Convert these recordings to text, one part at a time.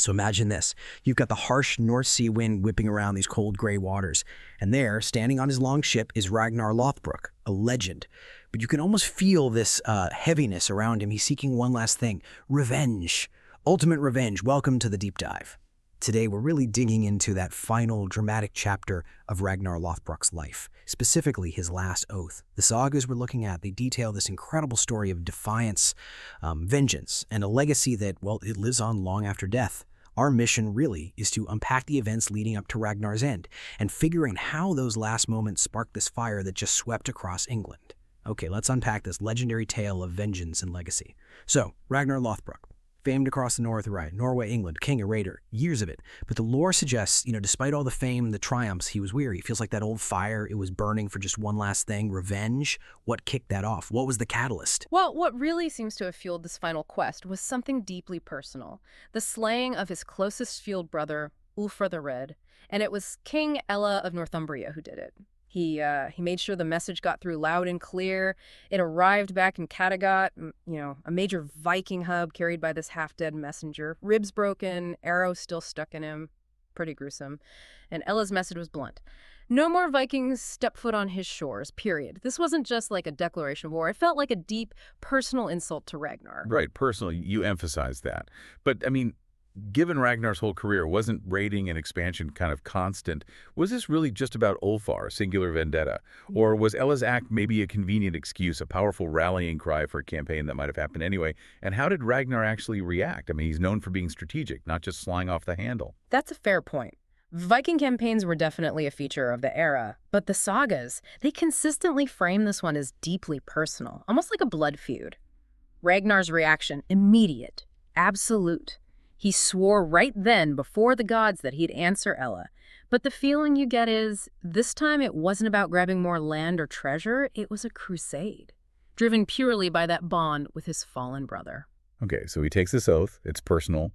So imagine this. You've got the harsh North Sea wind whipping around these cold gray waters. And there, standing on his long ship, is Ragnar Lothbrok, a legend. But you can almost feel this heaviness around him. He's seeking one last thing: revenge. Ultimate revenge. Welcome to the deep dive. Today, we're really digging into that final dramatic chapter of Ragnar Lothbrok's life, specifically his last oath. The sagas we're looking at, they detail this incredible story of defiance, vengeance, and a legacy that, well, it lives on long after death. Our mission really is to unpack the events leading up to Ragnar's end and figuring how those last moments sparked this fire that just swept across England. Okay, let's unpack this legendary tale of vengeance and legacy. So, Ragnar Lothbrok, famed across the north, right? Norway, England, king, a raider, years of it. But the lore suggests, despite all the fame, the triumphs, he was weary. It feels like that old fire, it was burning for just one last thing, revenge. What kicked that off? What was the catalyst? Well, what really seems to have fueled this final quest was something deeply personal. The slaying of his closest field brother, Ulfr the Red, and it was King Ella of Northumbria who did it. He made sure the message got through loud and clear. It arrived back in Kattegat, a major Viking hub carried by this half-dead messenger. Ribs broken, arrow still stuck in him. Pretty gruesome. And Ella's message was blunt. No more Vikings step foot on his shores, period. This wasn't just like a declaration of war. It felt like a deep, personal insult to Ragnar. Right, personal. You emphasize that. But, given Ragnar's whole career, wasn't raiding and expansion kind of constant? Was this really just about Ulfar, singular vendetta? Or was Ella's act maybe a convenient excuse, a powerful rallying cry for a campaign that might have happened anyway? And how did Ragnar actually react? He's known for being strategic, not just flying off the handle. That's a fair point. Viking campaigns were definitely a feature of the era, but the sagas, they consistently frame this one as deeply personal, almost like a blood feud. Ragnar's reaction, immediate, absolute. He swore right then before the gods that he'd answer Ella. But the feeling you get is, this time it wasn't about grabbing more land or treasure, it was a crusade, driven purely by that bond with his fallen brother. Okay, so he takes this oath. It's personal.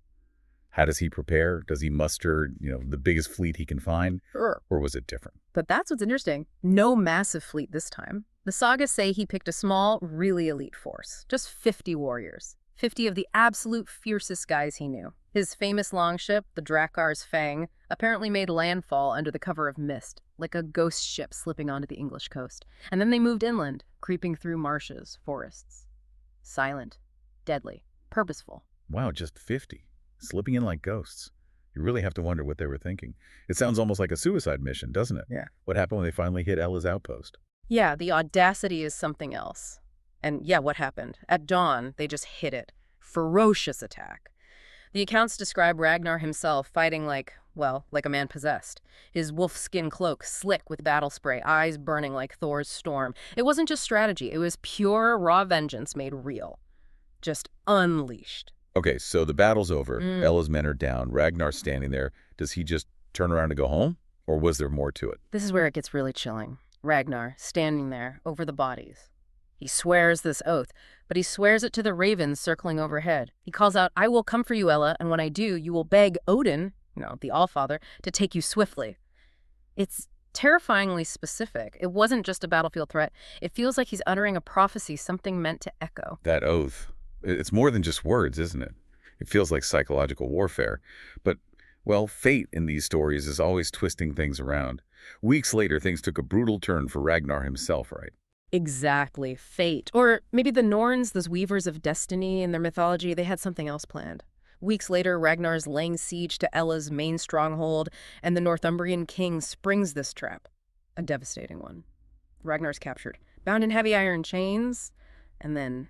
How does he prepare? Does he muster, the biggest fleet he can find? Sure. Or was it different? But that's what's interesting. No massive fleet this time. The sagas say he picked a small, really elite force. Just 50 warriors. 50 of the absolute fiercest guys he knew. His famous longship, the Drakar's Fang, apparently made landfall under the cover of mist, like a ghost ship slipping onto the English coast. And then they moved inland, creeping through marshes, forests. Silent, deadly, purposeful. Wow, just 50. Slipping in like ghosts. You really have to wonder what they were thinking. It sounds almost like a suicide mission, doesn't it? Yeah. What happened when they finally hit Ella's outpost? Yeah, the audacity is something else. And yeah, what happened? At dawn, they just hit it. Ferocious attack. The accounts describe Ragnar himself fighting like a man possessed. His wolfskin cloak slick with battle spray, eyes burning like Thor's storm. It wasn't just strategy. It was pure, raw vengeance made real. Just unleashed. Okay, so the battle's over. Ella's men are down. Ragnar's standing there. Does he just turn around and go home? Or was there more to it? This is where it gets really chilling. Ragnar, standing there, over the bodies. He swears this oath, but he swears it to the ravens circling overhead. He calls out, "I will come for you, Ella, and when I do, you will beg Odin," the Allfather, "to take you swiftly." It's terrifyingly specific. It wasn't just a battlefield threat. It feels like he's uttering a prophecy, something meant to echo. That oath. It's more than just words, isn't it? It feels like psychological warfare. But, fate in these stories is always twisting things around. Weeks later, things took a brutal turn for Ragnar himself, right? Exactly. Fate. Or maybe the Norns, those weavers of destiny in their mythology, they had something else planned. Weeks later, Ragnar's laying siege to Ella's main stronghold, and the Northumbrian king springs this trap. A devastating one. Ragnar's captured, bound in heavy iron chains, and then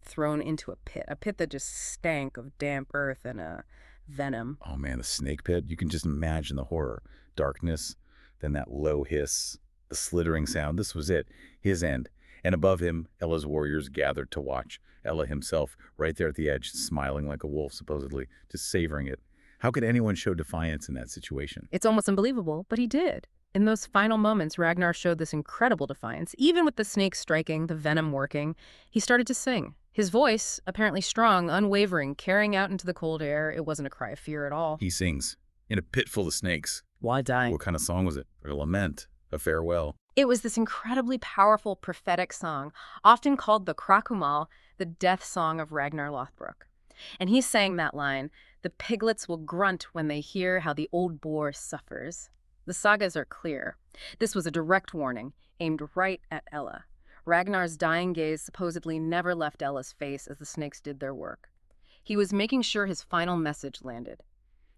thrown into a pit that just stank of damp earth and venom. Oh man, the snake pit. You can just imagine the horror. Darkness, then that low hiss, the slithering sound. This was it, his end. And above him, Ella's warriors gathered to watch. Ella himself, right there at the edge, smiling like a wolf, supposedly, just savoring it. How could anyone show defiance in that situation? It's almost unbelievable, but he did. In those final moments, Ragnar showed this incredible defiance. Even with the snake striking, the venom working, he started to sing. His voice, apparently strong, unwavering, carrying out into the cold air. It wasn't a cry of fear at all. He sings, in a pit full of snakes. Why die? What kind of song was it? A lament, a farewell. It was this incredibly powerful prophetic song, often called the Krakumal, the death song of Ragnar Lothbrok. And he sang that line, The piglets will grunt when they hear how the old boar suffers. The sagas are clear. This was a direct warning, aimed right at Ella. Ragnar's dying gaze supposedly never left Ella's face as the snakes did their work. He was making sure his final message landed.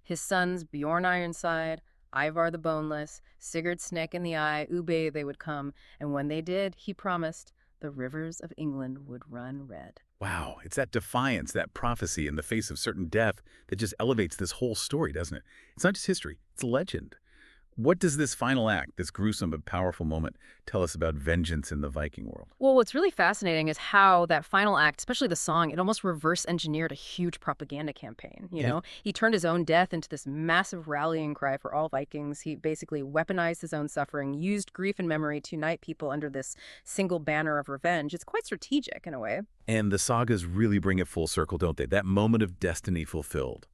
His sons, Bjorn Ironside, Ivar the Boneless, Sigurd Snake in the Eye, Ube they would come, and when they did, he promised, the rivers of England would run red. Wow, it's that defiance, that prophecy in the face of certain death that just elevates this whole story, doesn't it? It's not just history, it's legend. What does this final act, this gruesome but powerful moment, tell us about vengeance in the Viking world? Well, what's really fascinating is how that final act, especially the song, it almost reverse engineered a huge propaganda campaign. You know, he turned his own death into this massive rallying cry for all Vikings. He basically weaponized his own suffering, used grief and memory to unite people under this single banner of revenge. It's quite strategic in a way. And the sagas really bring it full circle, don't they? That moment of destiny fulfilled.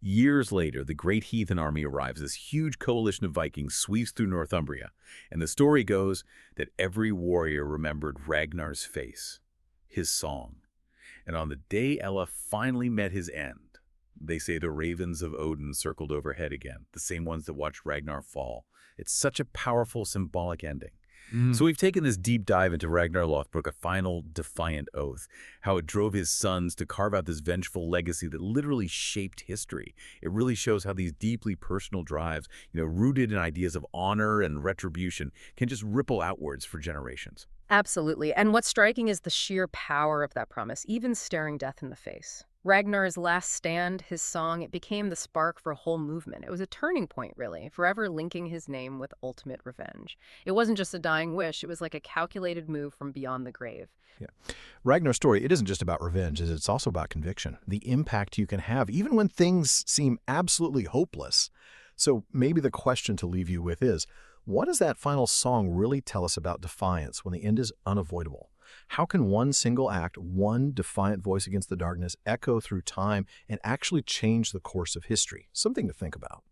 Years later, the great heathen army arrives. This huge coalition of Vikings sweeps through Northumbria, and the story goes that every warrior remembered Ragnar's face, his song. And on the day Ella finally met his end, they say the ravens of Odin circled overhead again, the same ones that watched Ragnar fall. It's such a powerful, symbolic ending. So we've taken this deep dive into Ragnar Lothbrok, a final defiant oath, how it drove his sons to carve out this vengeful legacy that literally shaped history. It really shows how these deeply personal drives, rooted in ideas of honor and retribution, can just ripple outwards for generations. Absolutely. And what's striking is the sheer power of that promise, even staring death in the face. Ragnar's last stand, his song, it became the spark for a whole movement. It was a turning point, really, forever linking his name with ultimate revenge. It wasn't just a dying wish, it was like a calculated move from beyond the grave. Yeah. Ragnar's story, it isn't just about revenge, it's also about conviction, the impact you can have, even when things seem absolutely hopeless. So maybe the question to leave you with is, what does that final song really tell us about defiance when the end is unavoidable? How can one single act, one defiant voice against the darkness, echo through time and actually change the course of history? Something to think about.